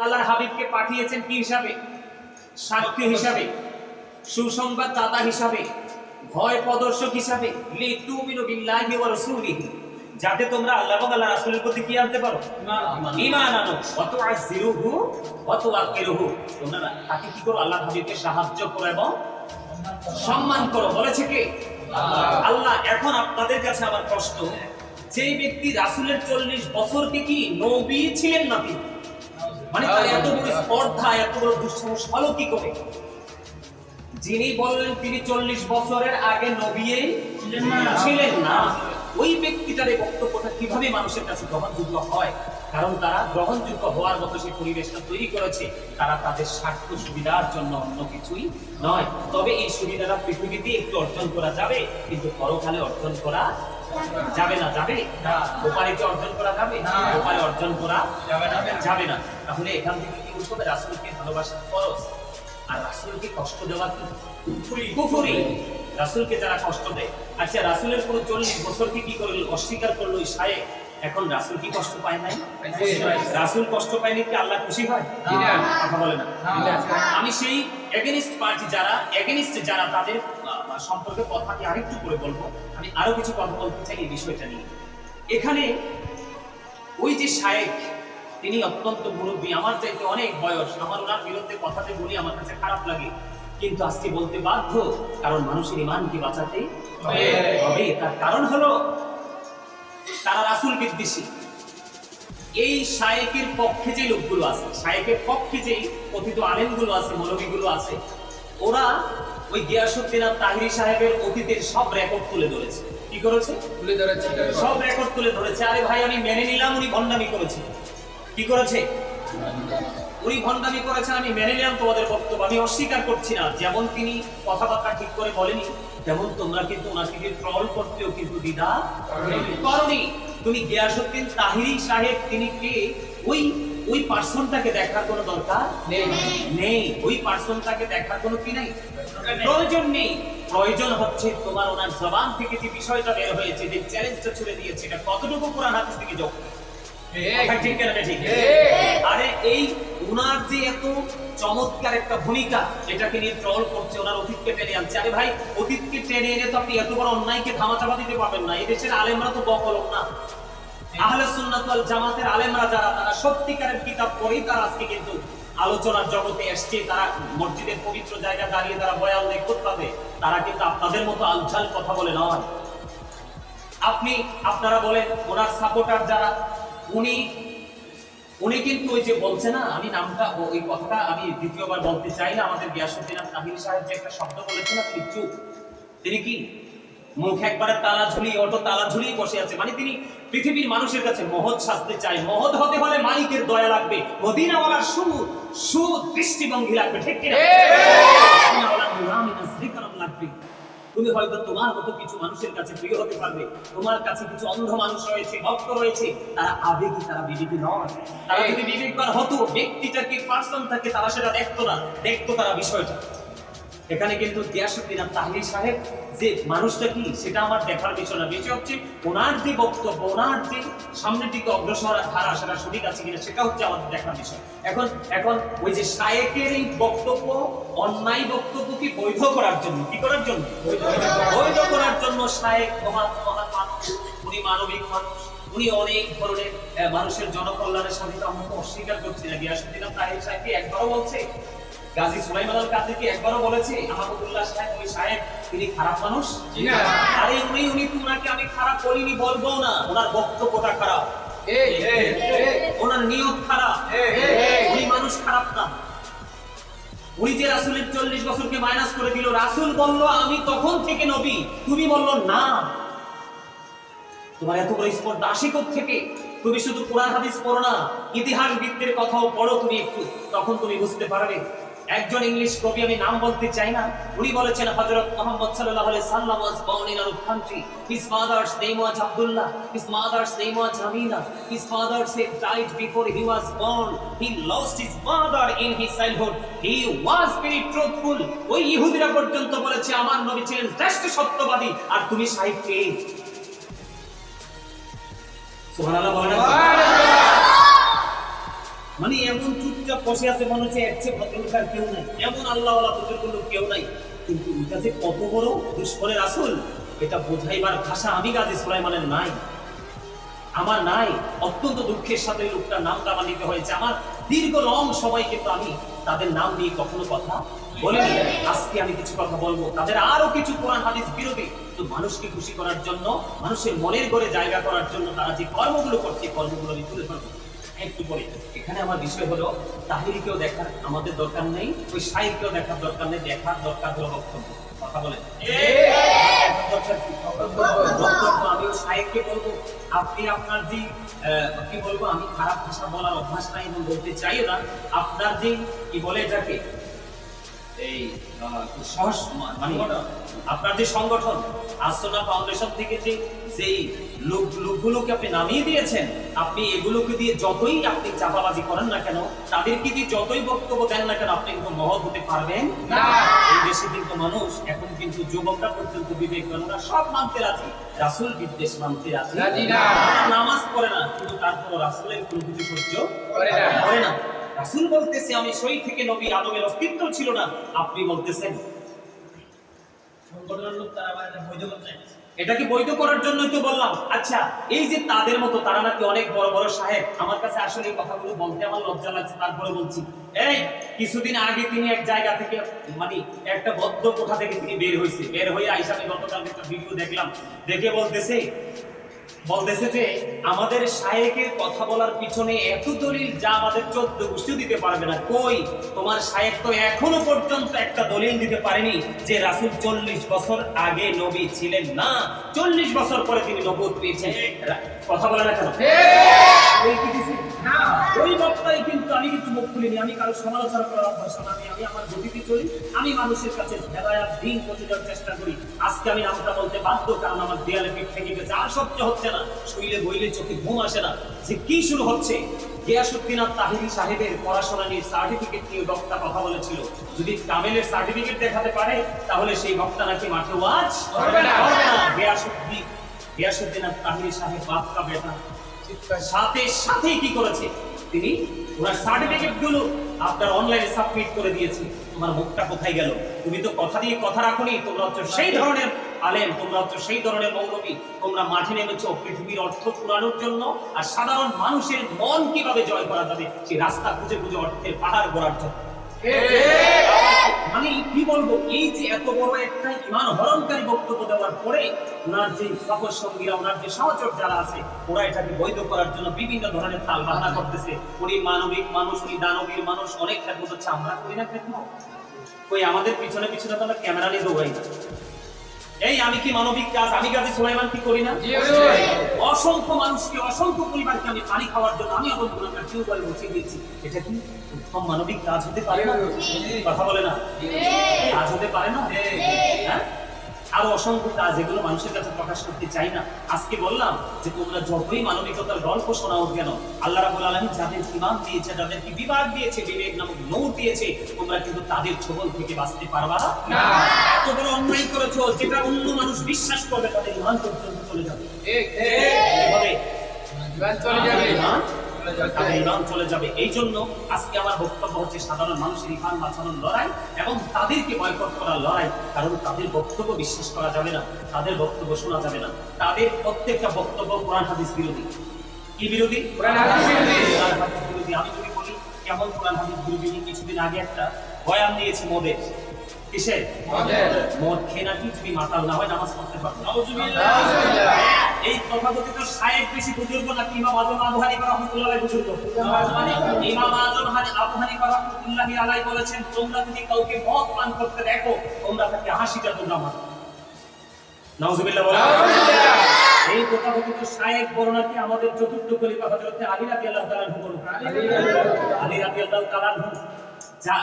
আল্লাহর হাবিবকে পাঠিয়েছেন কি হিসাবে? সাক্ষী হিসাবে, সুসংবাদ দাতা হিসাবে, ভয় প্রদর্শক হিসাবে, লিতুমিনু বিল্লাহি ওয়া রাসূলিহি, যাতে তোমরা আল্লাহ এবং আল্লাহর রাসূলের প্রতি কি আনতে পারো? ঈমান আনো। ওয়া তুআজ্জিরুহু ওয়া তুওয়াক্কিরুহু, তোমরা তাকে কি করো? আল্লাহর হাবিবকে সাহায্য করো এবং সম্মান করো। বলেছে কে? আল্লাহ। এখন আপনাদের কাছে আমার প্রশ্ন, যেই ব্যক্তি রাসূলের 40 বছরকে কি নবী ছিলেন না তিনি, মানে তার এত বড় স্পর্ধা, এত বড় দুঃসাহস হলো কি করে? যিনি বললেন তিনি 40 বছরের আগে নবী ছিলেন না, ওই ব্যক্তিটার এই বক্তব্যটা কিভাবে মানুষের কাছে গ্রহণযোগ্য হয়? কারণ তারা গ্রহণযোগ্য হওয়ার মতো সেই পরিবেশটা তৈরি করেছে, তারা তাদের স্বার্থ সুবিধার জন্য, অন্য কিছুই নয়। তবে এই সুবিধাটা পৃথিবীতে একটু অর্জন করা যাবে, কিন্তু পরকালে অর্জন করা যাবে না। যাবে ওপারেতে অর্জন করা যাবে, ওপারে অর্জন করা যাবে না। তাহলে এখান থেকে কি বুঝতে হবে? রাসূলকে ভালোবাসা ফরজ, আর রাসূলকে কষ্ট দেওয়া কি কুফরি। রাসূলকে যারা কষ্ট দেয়, আচ্ছা রাসূলের পুরো 40 বছরকে কি করলো? অস্বীকার করলো এই শায়েখ। এখন রাসূল কি কষ্ট পায় নাই? রাসূল কষ্ট পায়নি, কি আল্লাহ খুশি হয়? কথা বলে না। আমি সেই এগেনিস্ট পার্টি যারা, এগেনিস্ট যারা, তাদের সম্পর্কে কথাটি আরেকটু করে বলবো। আমি আরো কিছু কথা বলতে চাই এই বিষয়টা নিয়ে। এখানে ওই যে শায়েখ, তিনি অত্যন্ত মুরব্বী, আমার চাইতে অনেক বয়স। আমার ওনার বিরুদ্ধে কথাতে বলি আমার কাছে খারাপ লাগে, কিন্তু আজকে বলতে বাধ্য, কারণ মানুষের ঈমানকে বাঁচাতে হবে। তার কারণ হলো তারা রাসূল বিদ্বেষী। এই শায়েকের পক্ষে যে লোকগুলো আছে, শায়েকের পক্ষে যে কথিত আলেমগুলো আছে, মৌলবীগুলো আছে, ওরা ওই গিয়াসউদ্দিন তাহিরি সাহেবের অতীতের সব রেকর্ড তুলে ধরেছে। কি করেছে? তুলে ধরেছে, সব রেকর্ড তুলে ধরেছে। আরে ভাই, আমি মেনে নিলাম উনি ভণ্ডামি করেছে। কি করেছে? উনি ভণ্ডামি করেছেন, আমি মেনে নিলাম তোমাদের বক্তব্য, আমি অস্বীকার করছি না। যেমন তিনি কথাবার্তা ঠিক করে বলেনি, তেমন তোমরা কিন্তু ওনাকে ট্রল করতেও কিন্তু দ্বিধা করনি। তুমি গিয়াসউদ্দিন তাহিরি সাহেব তিনি কে, ওই পার্সনটাকে দেখার কোনো দরকার নেই। ওই পার্সনটাকে দেখার কোনো কি নেই, প্রয়োজন নেই। প্রয়োজন হচ্ছে তোমার ওনার জবান থেকে যে বিষয়টা বের হয়েছে, যে চ্যালেঞ্জটা ছুড়ে দিয়েছে, এটা কতটুকু কোরআন হাদিস থেকে যোগ। আরে এই উনার যে এত চমৎকার একটা ভূমিকা, এটাকে নিয়ে ট্রল করছে, ওনার অতীতকে টেনে আনছে। আরে ভাই, অতীতকে টেনে এনে তো আপনি এত বড় অন্যায়কে ধামাচাপা দিতে পারবেন না। এই দেশের আলেমরা তো বকলম না। আহলে সুন্নাত ওয়াল জামাতের আলেমরা যারা, তারা সত্যিকারের কিতাব পড়েই তারা আজকে কিন্তু আলোচনার জগতে এসছে। তারা মসজিদের পবিত্র জায়গা দাঁড়িয়ে তারা বয়ান দেয়, খুতবা দেয়। তারা কিন্তু আপনাদের মতো আলঝাল কথা বলে নয়। আপনারা বলেন ওনার সাপোর্টার যারা, উনি কিন্তু ওই যে বলছে না, আমি নামটা ওই কথাটা আমি দ্বিতীয়বার বলতে চাই না, আমাদের গিয়াসউদ্দিন তাহিরি সাহেব যে একটা শব্দ বলেছেন, তিনি চুপ। তিনি কি মুখ একবারে তালা ঝুলিয়ে, অটো তালা ঝুলিয়ে বসে আছে। মানে তিনি পৃথিবীর মানুষের কাছে মহৎ সাজতে চায়। মহৎ হতে হলে মালিকের দয়া লাগবে, মদিনাওয়ালার সুদৃষ্টিভঙ্গি লাগবে, ঠিক কিনা? লাগবে। তুমি হয়তো তোমার মতো কিছু মানুষের কাছে প্রিয় হতে পারবে, তোমার কাছে কিছু অন্ধ মানুষ রয়েছে, ভক্ত রয়েছে, তারা আবেগী, তারা বিবেকী নয়। তারা যদি বিবেকবান হতো, ব্যক্তিটাকে, পার্সনটাকে তারা সেটা দেখতো না, দেখতো তারা বিষয়টা। এখানে কিন্তু গিয়াসউদ্দিন তাহিরি সাহেব যে মানুষটা কি, সেটা আমার দেখার বিষয় না। বিষয় হচ্ছে ওনার যে বক্তব্য, ওনার যে সামনের দিকে অগ্রসর ধারা, সেটা সঠিক আছে কিনা, সেটা হচ্ছে আমাদের দেখার বিষয়। এখন ওই যে শায়েকের এই বক্তব্য, অন্যায় বক্তব্যকে বৈধ করার জন্য, কি করার জন্য? বৈধ করার জন্য শায়েক মহান মানুষ, উনি মানবিক মানুষ, উনি অনেক ধরনের মানুষের জনকল্যাণের সাথে আমরা অস্বীকার করছি না। গিয়াসউদ্দিন তাহিরি সাহেবকে একবারও বলছে, গাজী সুলাইমান আল কাদেরকে একবারও বলেছে আহমদুল্লাহ সাহেব ওই সাহেব তিনি খারাপ মানুষ? আরে উনি তো উনাকে আমি খারাপ বলিনি, বলবো না। ওনার বক্তব্যটা খারাপ, ওনার নিয়ত খারাপ, উনি মানুষ খারাপ না। উনি যে রাসূলের 40 বছরকে মাইনাস করে দিল, রাসূল বলল আমি তখন থেকে নবী, তুমি বললো না। তোমার এত বড় স্পর্ধা আসে থেকে? তুমি শুধু কোরআন হাদিস পড়ো না, ইতিহাসবিদদের কথাও পড়ো তুমি একটু, তখন তুমি বুঝতে পারবে। একজন ইংলিশ কবি, আমি নাম বলতে চাই না, উনি বলেছেন হযরত মুহাম্মদ সাল্লাল্লাহু আলাইহি সাল্লাম was born in Arab country. His father's name was Abdullah. His mother's name was Amina. His father died before he was born. He lost his mother in his childhood. He was very truthful. ওই ইহুদিরা পর্যন্ত বলেছে আমার নবী ছিলেন শ্রেষ্ঠ সত্যবাদী, আর তুমি সাহিব কে? সুবহানাল্লাহ বলেন। মানে এমন চুপচাপ বসে আছে মনে হচ্ছে এর চেয়ে ভদ্রলোক আর কেউ নাই, এমন আল্লাহওয়ালা বুজুর্গ লোক কেউ নাই। কিন্তু এটা যে কত বড় দুশ্মনের রাসূল এটা বোঝাইবার ভাষা আমি গাজী সুলাইমানের নাই, আমার নাই। অত্যন্ত দুঃখের সাথে লোকটার নামটা আমার নিতে হয়েছে। আমার দীর্ঘ লং সময় কিন্তু আমি তাদের নাম নিয়ে কখনো কথা বলিনি। আজকে আমি কিছু কথা বলবো। তাদের আরো কিছু কোরআন হাদিস বিরোধী তো মানুষকে খুশি করার জন্য, মানুষের মনের ঘরে জায়গা করার জন্য তারা যে কর্মগুলো করছে কর্মগুলো আমি তুলে ধরবো একটু পরে। এখানে আমার বিষয় হলো তাহিরিকেও দেখার আমাদের দরকার নেই, ওই শাইখকেও দেখার দরকার নেই, দেখার দরকার হলো বক্তব্য। কথা বলেন আমি শাইখকে বলবো আপনি আপনার যে কি বলবো, আমি খারাপ ভাষা বলার অভ্যাস নাই এবং বলতে চাই না, আপনার যে কি বলে এটাকে এই মানে আপনার যে সংগঠন আসনা ফাউন্ডেশন থেকে যেই লোকগুলোকে আপনি নামিয়ে দিয়েছেন, আপনি এগুলোকে দিয়ে যতই আপনি চাপাবাজি করেন না কেন, তাদেরকে দিয়ে যতই বক্তব্য দেন না কেন, আপনি কিন্তু মহৎ হতে পারবেন না। এই দেশে কিন্তু মানুষ এখন কিন্তু যুবকরা পর্যন্ত বিবেকবানরা সব মানতে রাজি, রাসূল বিদ্বেষ মানতে রাজি না। নামাজ পড়ে না কিন্তু তারপর রাসূলের কোনো কিছু সহ্য করে না। রাসূল বলতেছে আমি সই থেকে নবী আদমের অস্তিত্ব ছিল না, আপনি বলতেছেন সংগঠনের লোক তারা আবার বৈধ করতে, এটাকে বৈধ করার জন্যই তো বললাম। আচ্ছা এই যে তাদের মতো তারা নাকি অনেক বড় বড় সাহেব, আমার কাছে আসলে এই কথাগুলো বলতে আমার লজ্জা লাগছে, তারপরে বলছি। এই কিছুদিন আগে তিনি এক জায়গা থেকে মানে একটা বদ্ধ কোঠা থেকে তিনি বের হয়ে আইসা আমি গতকালকে একটা ভিডিও দেখলাম, দেখে বলতেছে যে আমাদের শায়েখের কথা বলার পিছনে এত দলিল যা আমাদের 14 গোষ্ঠীও দিতে পারবে না। কই তোমার শায়েখ তো এখনো পর্যন্ত একটা দলিল দিতে পারেনি যে রাসূল 40 বছর আগে নবী ছিলেন না, 40 বছর পরে তিনি নবুয়ত পেয়েছেন। কথা বলে না কেন? ওই বক্তাই কিন্তু আমি কিন্তু মুখ খুলিনি, আমি কারো সমালোচনা করার ভাষা না, আমি আমার গতিতে চলি, আমি মানুষের কাছে হেদায়াত দিন পৌঁছে দেওয়ার চেষ্টা করি। আজকে আমি নামটা বলতে বাধ্য, কারণ আমার দেয়ালে পিঠ থেকে গেছে, আর সহ্য হচ্ছে না, শুইলে বইলে চোখে ঘুম আসে না যে কি শুরু হচ্ছে। গিয়াসউদ্দিন তাহিরি সাহেবের পড়াশোনা নিয়ে সার্টিফিকেট নিয়ে বক্তা কথা বলেছিল, যদি কামেলের সার্টিফিকেট দেখাতে পারে তাহলে সেই বক্তা নাকি মাঠে ওয়াজ করবে না। গিয়াসউদ্দিন তাহিরি সাহেব বাপ কা বেটা সাথে কি করেছে, তিনি ওনার সার্টিফিকেট গুলো আপনার অনলাইনে সাবমিট করে দিয়েছে। তোমার মুখটা কোথায় গেল? তুমি তো কথা দিয়ে কথা রাখোনি। তোমরা হচ্ছে সেই ধরনের আলেম, তোমরা হচ্ছে সেই ধরনের মৌলবী, তোমরা মাঠে নেমেছো পৃথিবীর অর্থ পুরানোর জন্য, আর সাধারণ মানুষের মন কিভাবে জয় করা যাবে সেই রাস্তা খুঁজে খুঁজে অর্থের পাহাড় গড়ার জন্য। মানে কি বলবো, এই যে এত বড় একটা ইমান হরণকারী বক্তব্য দেওয়ার পরে ওনার যে সফর সঙ্গীরা, ওনার যে সহচর যারা আছে, ওরা এটাকে বৈধ করার জন্য বিভিন্ন ধরনের তাল বাহানা করতেছে। উনি মানবিক মানুষ, উনি দানবীর মানুষ, অনেক খেদমত হচ্ছে, আমরা করি না খেদমত? কই আমাদের পিছনে পিছনে তো আমরা ক্যামেরা নিয়ে দৌড়াই না। এই আমি কি মানবিক কাজ, আমি গাজী সুলাইমান কি করি না? অসংখ্য মানুষকে, অসংখ্য পরিবারকে আমি পানি খাওয়ার জন্য আমি এবং গুণাগার টিউবওয়েল বসিয়ে দিয়েছি। এটা কি উত্তম মানবিক কাজ হতে পারে না? কথা বলে না, কাজ হতে পারে না? হ্যাঁ, আরো অসংখ্য কাজ এগুলো মানুষের কাছে প্রকাশ করতে চাই না। আজকে বললাম যে তোমরা যতই মানবিকতার গল্প শোনাও কেন, আল্লাহ রাব্বুল আলামিন যাদের ঈমান দিয়েছে, যাদেরকে বিবেক দিয়েছে, বিবেক নামক নূর দিয়েছে, তোমরা কিন্তু তাদের ছোবল থেকে বাঁচতে পারবা না। এত বড় অন্যায় করেছো যেটা অন্য মানুষ বিশ্বাস করবে, তাদের ঈমান পর্যন্ত চলে যাবে। ঈমান চলে যাবে। এই জন্য আজকে আমার বক্তব্য হচ্ছে সাধারণ মানুষের ঈমান বাঁচানোর লড়াই এবং তাদেরকে বয়কট করার লড়াই। কারণ তাদের বক্তব্য বিশ্বাস করা যাবে না, তাদের বক্তব্য শোনা যাবে না। তাদের প্রত্যেকটা বক্তব্য কোরআন হাদিস বিরোধী। কি বিরোধী? কোরআন হাদিস বিরোধী। আমি যদি বলি কেমন কোরআন হাদিস বিরোধী, কিছুদিন আগে একটা বয়ান দিয়েছে মদের। কিসের? মদ খেয়ে নাকি যদি মাতাল না হয় নামাজ পড়তে পারবে। এই তথাকথিত শায়েখ বেশি বুজুর্গ নাকি ইমাম আজম আবু হানিফা রাহমাতুল্লাহ আলাইহি বুজুর্গ? ইমাম আজম আবু হানিফা রাহমাতুল্লাহ আলাইহি বলেছেন, তোমরা যদি কাউকে মদ পান করতে দেখো, তোমরা তাকে 80টা তোমরা মারো। নাউজুবিল্লাহ বলেন। এই তথাকথিত শায়েখ বড় নাকি আমাদের চতুর্থ খলিফা হযরত আলী রাদিয়াল্লাহু তাআলা আনহু বড়। আলী রাদিয়াল্লাহু তাআলা আনহু যা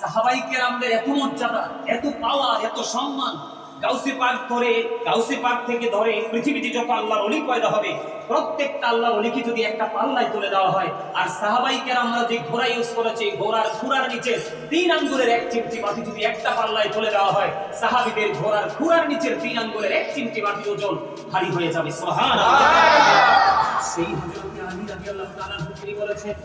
সাহাবায়ে কেরামদের এত মর্যাদা, এত পাওয়ার, এত সম্মান, গাউসে পাক থেকে ধরে পৃথিবীতে যত আল্লাহর ওলি পয়দা হবে, প্রত্যেকটা আল্লাহর ওলিকে যদি একটা পাল্লায় তুলে দেওয়া হয়, আর সাহাবায়ে কেরামরা যে ঘোড়া ইউজ করেছে, ঘোড়ার খুরার নিচে 3 আঙ্গুলের 1 চিমটি মাটি যদি একটা পাল্লায় তুলে দেওয়া হয়, সাহাবীদের ঘোড়ার খুরার নিচের 3 আঙ্গুলের 1 চিমটি মাটি ওজন ভারী হয়ে যাবে। সুবহানাল্লাহ। সেই হযরত আলী রাদিয়াল্লাহু তাআলা তিনি বলেছেন,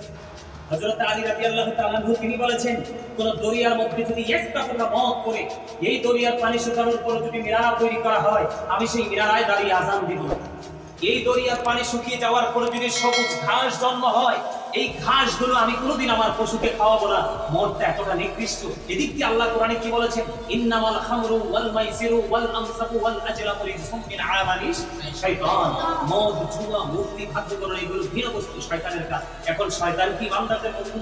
হযরত আলী রাদিয়াল্লাহু তাআলা আনহু তিনি বলেছেন, কোন দরিয়ার মধ্যে যদি একটা ফোঁটা মদ পড়ে, এই দরিয়ার পানি শুকানোর পর যদি মিনারা তৈরি করা হয়, আমি সেই মিনারায় দাঁড়িয়ে আযান দিব না। এই দরিয়ার পানি শুকিয়ে যাওয়ার পরে যদি সবুজ ঘাস জন্ম হয়, এই ঘাসগুলো আমি কোনোদিন আমার পশুকে খাওয়াবো না। মদটা এতটা নিকৃষ্ট। এদিক দিয়ে আল্লাহ কোরআনে কি বলেছেন? ইন্নামাল খামরু ওয়াল মাইসিরু ওয়াল আনসাবু ওয়াল আজলামু রিজসুম মিন আমালিশ শাইতান। মদ, জুয়া, মূর্তি, ভাগ্যকরণ এগুলো ভিন্ন বস্তু, শয়তানের কাজ। এখন শয়তান কি বান্দাদের মধ্যে